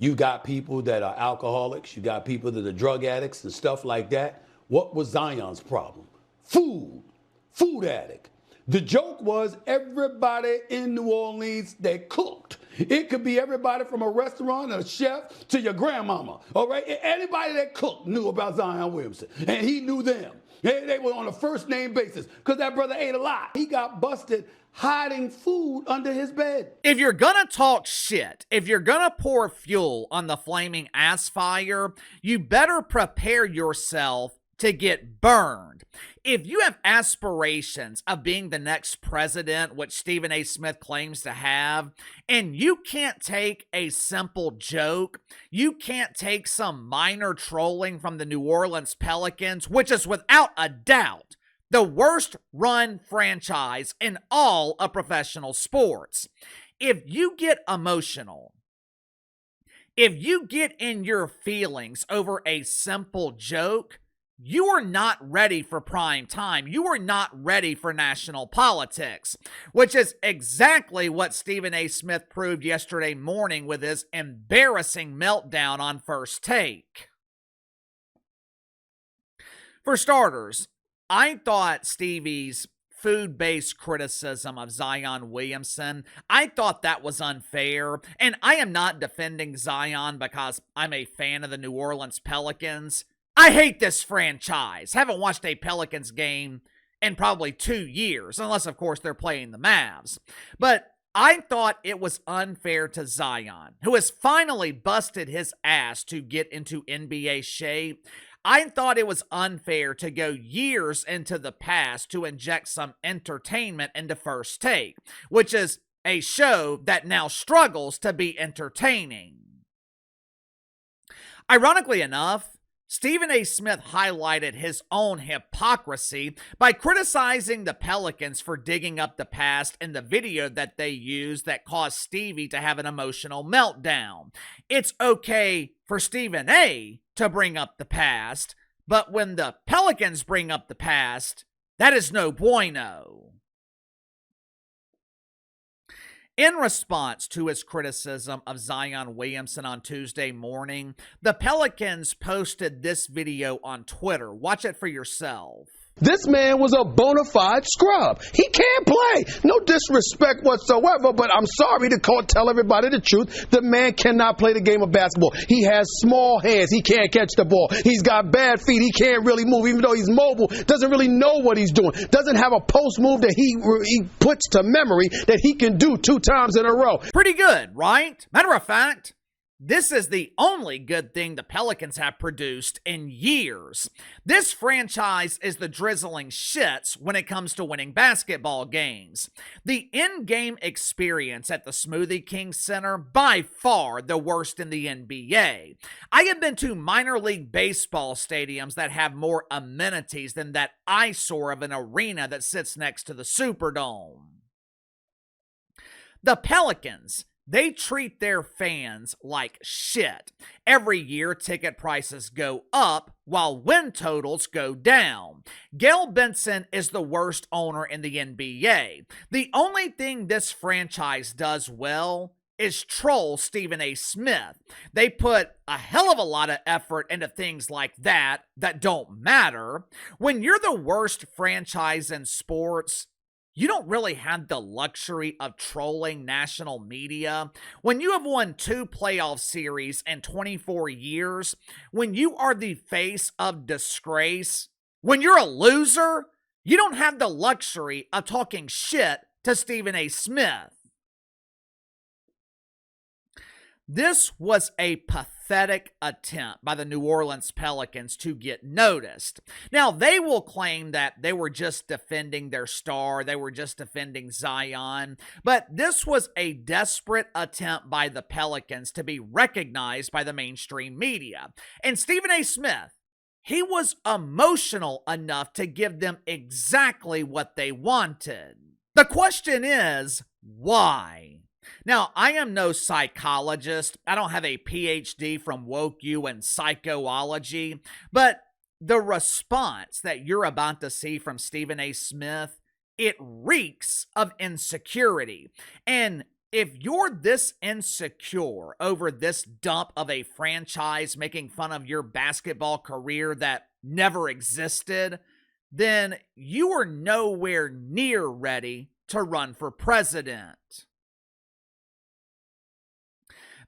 You got people that are alcoholics. You got people that are drug addicts and stuff like that. What was Zion's problem? Food addict. The joke was everybody in New Orleans that cooked. It could be everybody from a restaurant, a chef, to your grandmama. All right? Anybody that cooked knew about Zion Williamson, and he knew them. They were on a first name basis because that brother ate a lot. He got busted hiding food under his bed. If you're gonna talk shit, if you're gonna pour fuel on the flaming ass fire, you better prepare yourself to get burned. If you have aspirations of being the next president, which Stephen A. Smith claims to have, and you can't take a simple joke, you can't take some minor trolling from the New Orleans Pelicans, which is without a doubt the worst run franchise in all of professional sports. If you get emotional, if you get in your feelings over a simple joke, you are not ready for prime time. You are not ready for national politics, which is exactly what Stephen A. Smith proved yesterday morning with his embarrassing meltdown on First Take. For starters, I thought Stevie's food-based criticism of Zion Williamson, I thought that was unfair, and I am not defending Zion because I'm a fan of the New Orleans Pelicans. I hate this franchise. Haven't watched a Pelicans game in probably 2 years, unless, of course, they're playing the Mavs. But I thought it was unfair to Zion, who has finally busted his ass to get into NBA shape. I thought it was unfair to go years into the past to inject some entertainment into First Take, which is a show that now struggles to be entertaining. Ironically enough, Stephen A. Smith highlighted his own hypocrisy by criticizing the Pelicans for digging up the past in the video that they used that caused Stevie to have an emotional meltdown. It's okay for Stephen A. to bring up the past, but when the Pelicans bring up the past, that is no bueno. In response to his criticism of Zion Williamson on Tuesday morning, the Pelicans posted this video on Twitter. Watch it for yourself. This man was a bona fide scrub. He can't play. No disrespect whatsoever, but I'm sorry to tell everybody the truth. The man cannot play the game of basketball. He has small hands. He can't catch the ball. He's got bad feet. He can't really move, even though he's mobile. Doesn't really know what he's doing. Doesn't have a post move that he puts to memory that he can do 2 times in a row. Pretty good, right? Matter of fact, this is the only good thing the Pelicans have produced in years. This franchise is the drizzling shits when it comes to winning basketball games. The in-game experience at the Smoothie King Center, by far the worst in the NBA. I have been to minor league baseball stadiums that have more amenities than that eyesore of an arena that sits next to the Superdome. The Pelicans, they treat their fans like shit. Every year, ticket prices go up while win totals go down. Gail Benson is the worst owner in the NBA. The only thing this franchise does well is troll Stephen A. Smith. They put a hell of a lot of effort into things like that don't matter. When you're the worst franchise in sports, you don't really have the luxury of trolling national media. When you have won 2 playoff series in 24 years, when you are the face of disgrace, when you're a loser, you don't have the luxury of talking shit to Stephen A. Smith. This was a pathetic attempt by the New Orleans Pelicans to get noticed. Now, they will claim that they were just defending their star, they were just defending Zion, but this was a desperate attempt by the Pelicans to be recognized by the mainstream media. And Stephen A. Smith, he was emotional enough to give them exactly what they wanted. The question is, why? Now, I am no psychologist. I don't have a PhD from WokeU in psychology, but the response that you're about to see from Stephen A. Smith, it reeks of insecurity. And if you're this insecure over this dump of a franchise making fun of your basketball career that never existed, then you are nowhere near ready to run for president.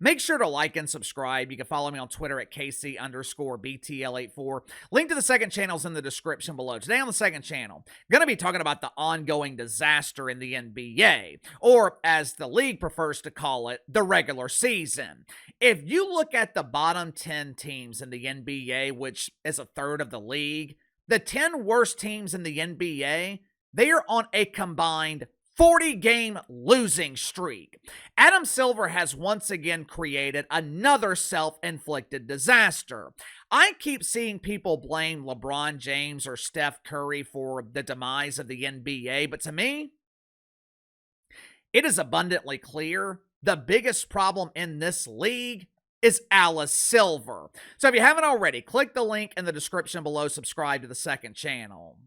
Make sure to like and subscribe. You can follow me on Twitter at KC_BTL84. Link to the second channel is in the description below. Today on the second channel, going to be talking about the ongoing disaster in the NBA, or as the league prefers to call it, the regular season. If you look at the bottom 10 teams in the NBA, which is a third of the league, the 10 worst teams in the NBA, they are on a combined 40-game losing streak. Adam Silver has once again created another self-inflicted disaster. I keep seeing people blame LeBron James or Steph Curry for the demise of the NBA, but to me, it is abundantly clear the biggest problem in this league is Alice Silver. So if you haven't already, click the link in the description below, subscribe to the second channel.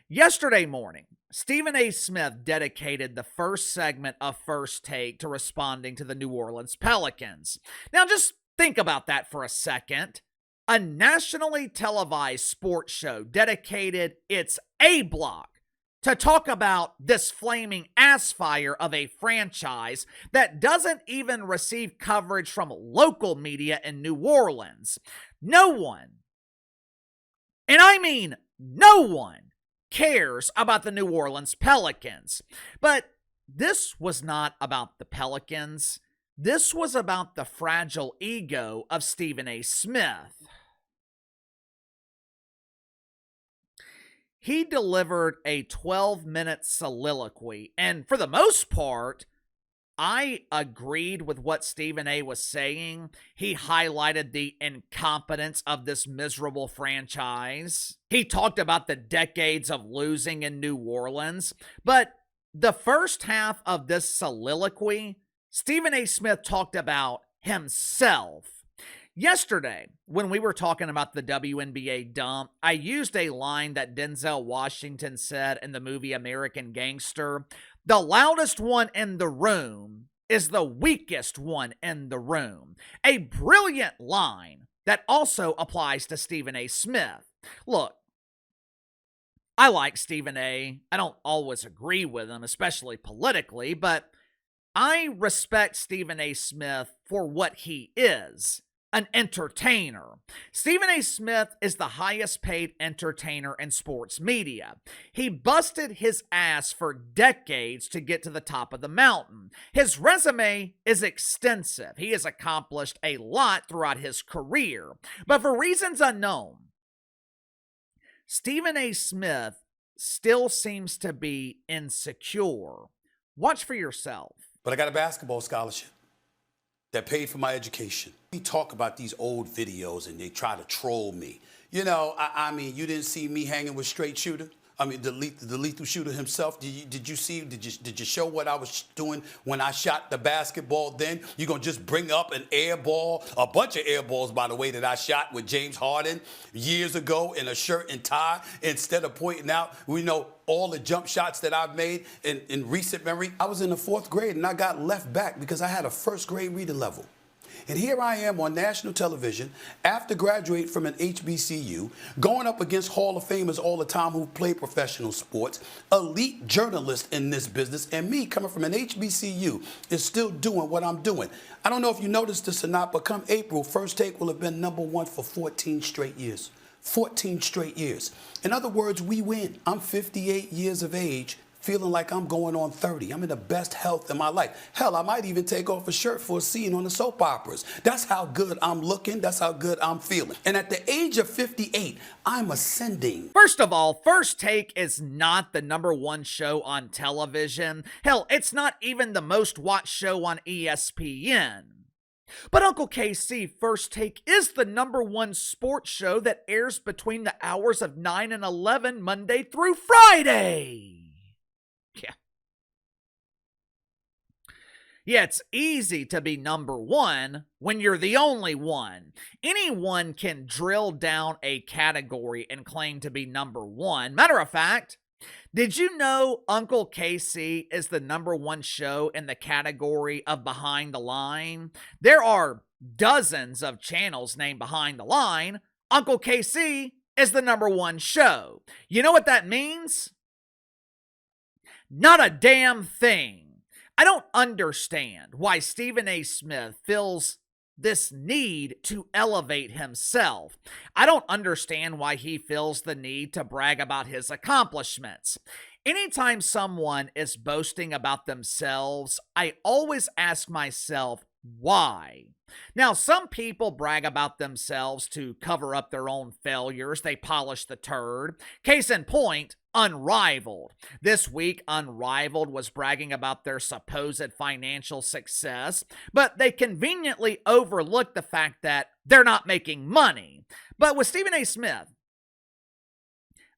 Yesterday morning, Stephen A. Smith dedicated the first segment of First Take to responding to the New Orleans Pelicans. Now just think about that for a second. A nationally televised sports show dedicated its A block to talk about this flaming ass fire of a franchise that doesn't even receive coverage from local media in New Orleans. No one, and I mean no one, cares about the New Orleans Pelicans. But this was not about the Pelicans. This was about the fragile ego of Stephen A. Smith. He delivered a 12-minute soliloquy, and for the most part, I agreed with what Stephen A. was saying. He highlighted the incompetence of this miserable franchise. He talked about the decades of losing in New Orleans. But the first half of this soliloquy, Stephen A. Smith talked about himself. Yesterday, when we were talking about the WNBA dump, I used a line that Denzel Washington said in the movie American Gangster. The loudest one in the room is the weakest one in the room. A brilliant line that also applies to Stephen A. Smith. Look, I like Stephen A. I don't always agree with him, especially politically, but I respect Stephen A. Smith for what he is. An entertainer. Stephen A. Smith is the highest paid entertainer in sports media. He busted his ass for decades to get to the top of the mountain. His resume is extensive. He has accomplished a lot throughout his career. But for reasons unknown, Stephen A. Smith still seems to be insecure. Watch for yourself. But I got a basketball scholarship that paid for my education. We talk about these old videos and they try to troll me. You know, I mean, you didn't see me hanging with Straight Shooter? I mean, the lethal shooter himself. Did you show what I was doing when I shot the basketball then? You gonna just bring up an air ball, a bunch of air balls, by the way, that I shot with James Harden years ago in a shirt and tie, instead of pointing out, we know, all the jump shots that I've made in recent memory. I was in the 4th grade and I got left back because I had a 1st grade reader level. And here I am on national television after graduating from an HBCU, going up against Hall of Famers all the time who play professional sports, elite journalists in this business, and me coming from an HBCU is still doing what I'm doing. I don't know if you noticed this or not, but come April, First Take will have been #1 for 14 straight years. 14 straight years. In other words, we win. I'm 58 years of age, feeling like I'm going on 30. I'm in the best health in my life. Hell, I might even take off a shirt for a scene on the soap operas. That's how good I'm looking. That's how good I'm feeling. And at the age of 58, I'm ascending. First of all, First Take is not the #1 show on television. Hell, it's not even the most watched show on ESPN. But Uncle KC, First Take is the #1 sports show that airs between the hours of 9 and 11 Monday through Friday. Yeah, it's easy to be #1 when you're the only one. Anyone can drill down a category and claim to be #1. Matter of fact, Did you know Uncle Casey is the #1 show in the category of Behind the Line? There are dozens of channels named Behind the Line. Uncle Casey is the #1 show. You know what that means? Not a damn thing. I don't understand why Stephen A. Smith feels this need to elevate himself. I don't understand why he feels the need to brag about his accomplishments. Anytime someone is boasting about themselves, I always ask myself, why? Now, some people brag about themselves to cover up their own failures. They polish the turd. Case in point, Unrivaled. This week, Unrivaled was bragging about their supposed financial success, but they conveniently overlooked the fact that they're not making money. But with Stephen A. Smith,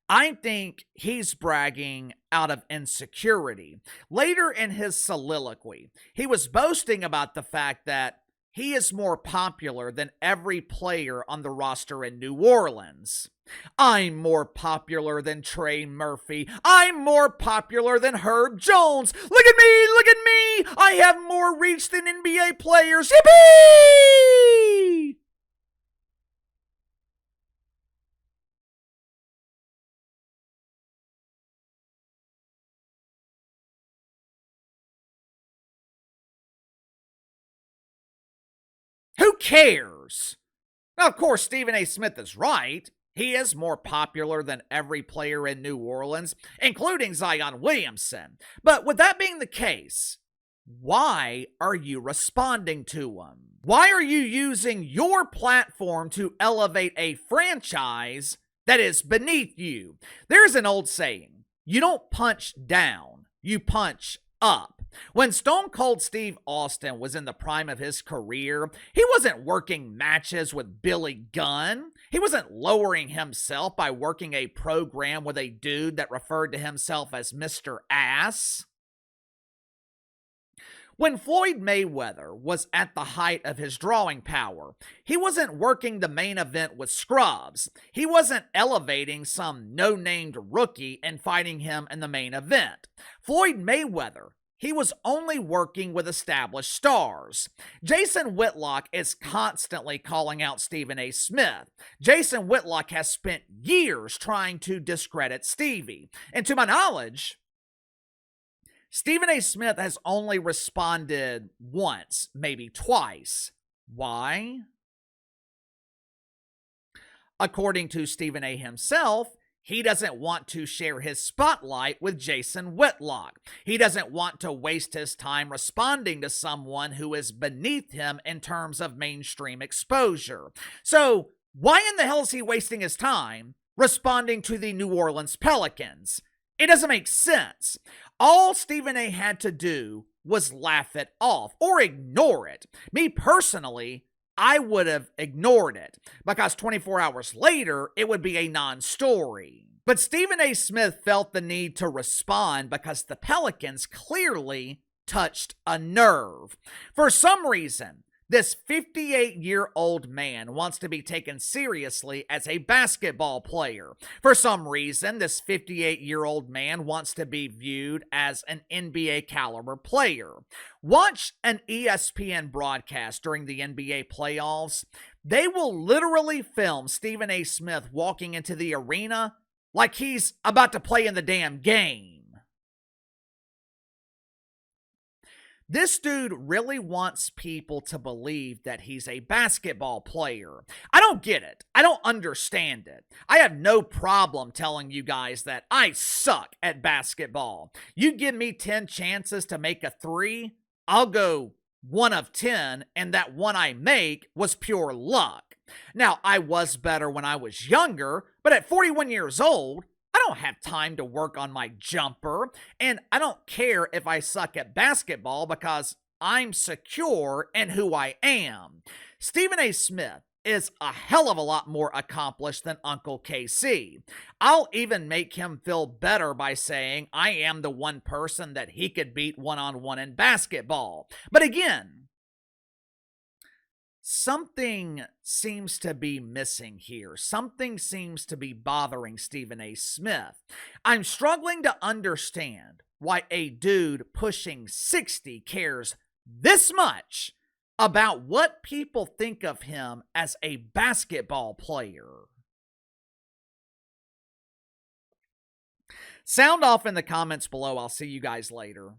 I think he's bragging out of insecurity. Later in his soliloquy, he was boasting about the fact that he is more popular than every player on the roster in New Orleans. I'm more popular than Trey Murphy. I'm more popular than Herb Jones. Look at me, look at me. I have more reach than NBA players. Yippee! Who cares? Now, of course, Stephen A. Smith is right. He is more popular than every player in New Orleans, including Zion Williamson. But with that being the case, why are you responding to him? Why are you using your platform to elevate a franchise that is beneath you? There's an old saying, you don't punch down, you punch up. When Stone Cold Steve Austin was in the prime of his career, he wasn't working matches with Billy Gunn. He wasn't lowering himself by working a program with a dude that referred to himself as Mr. Ass. When Floyd Mayweather was at the height of his drawing power, he wasn't working the main event with scrubs. He wasn't elevating some no-named rookie and fighting him in the main event. Floyd Mayweather, he was only working with established stars. Jason Whitlock is constantly calling out Stephen A. Smith. Jason Whitlock has spent years trying to discredit Stevie. And to my knowledge, Stephen A. Smith has only responded once, maybe twice. Why? According to Stephen A. himself, he doesn't want to share his spotlight with Jason Whitlock. He doesn't want to waste his time responding to someone who is beneath him in terms of mainstream exposure. So, why in the hell is he wasting his time responding to the New Orleans Pelicans? It doesn't make sense. All Stephen A. had to do was laugh it off or ignore it. Me personally, I would have ignored it because 24 hours later, it would be a non-story. But Stephen A. Smith felt the need to respond because the Pelicans clearly touched a nerve. For some reason, this 58-year-old man wants to be taken seriously as a basketball player. For some reason, this 58-year-old man wants to be viewed as an NBA caliber player. Watch an ESPN broadcast during the NBA playoffs. They will literally film Stephen A. Smith walking into the arena like he's about to play in the damn game. This dude really wants people to believe that he's a basketball player. I don't get it. I don't understand it. I have no problem telling you guys that I suck at basketball. You give me 10 chances to make a three, I'll go 1 of 10, and that one I make was pure luck. Now, I was better when I was younger, but at 41 years old, I don't have time to work on my jumper, and I don't care if I suck at basketball because I'm secure in who I am. Stephen A. Smith is a hell of a lot more accomplished than Uncle KC. I'll even make him feel better by saying I am the one person that he could beat one-on-one in basketball. But again, something seems to be missing here. Something seems to be bothering Stephen A. Smith. I'm struggling to understand why a dude pushing 60 cares this much about what people think of him as a basketball player. Sound off in the comments below. I'll see you guys later.